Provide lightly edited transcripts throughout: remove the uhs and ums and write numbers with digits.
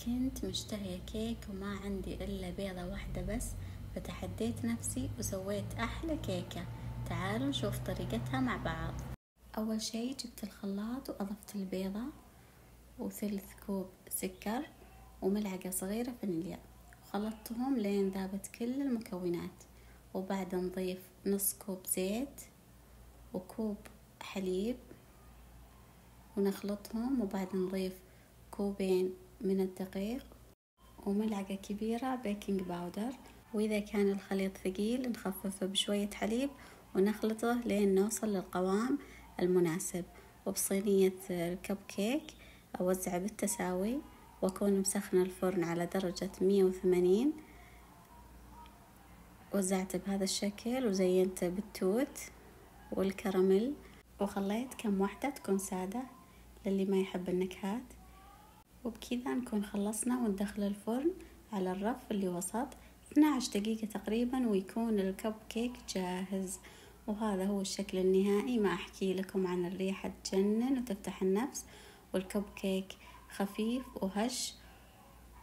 كنت مشتهية كيك وما عندي إلا بيضة واحدة بس، فتحديت نفسي وسويت أحلى كيكة. تعالوا نشوف طريقتها مع بعض. أول شي جبت الخلاط وأضفت البيضة وثلث كوب سكر وملعقة صغيرة فانيليا، وخلطتهم لين ذابت كل المكونات. وبعد نضيف نص كوب زيت وكوب حليب ونخلطهم، وبعد نضيف كوبين من الدقيق وملعقة كبيرة بيكنج باودر. وإذا كان الخليط ثقيل نخففه بشوية حليب ونخلطه لين نوصل للقوام المناسب. وبصينية الكب كيك أوزع بالتساوي، وأكون مسخنة الفرن على درجة 180. وزعته بهذا الشكل وزينته بالتوت والكراميل، وخليت كم واحدة تكون سادة للي ما يحب النكهات. وبكذا نكون خلصنا وندخل الفرن على الرف اللي وسط 12 دقيقة تقريبا، ويكون الكب كيك جاهز. وهذا هو الشكل النهائي. ما أحكي لكم عن الريحة تجنن وتفتح النفس، والكب كيك خفيف وهش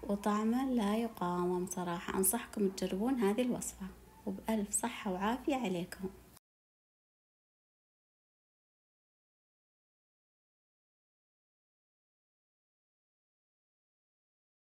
وطعمه لا يقاوم صراحة. أنصحكم تجربون هذه الوصفة، وبألف صحة وعافية عليكم.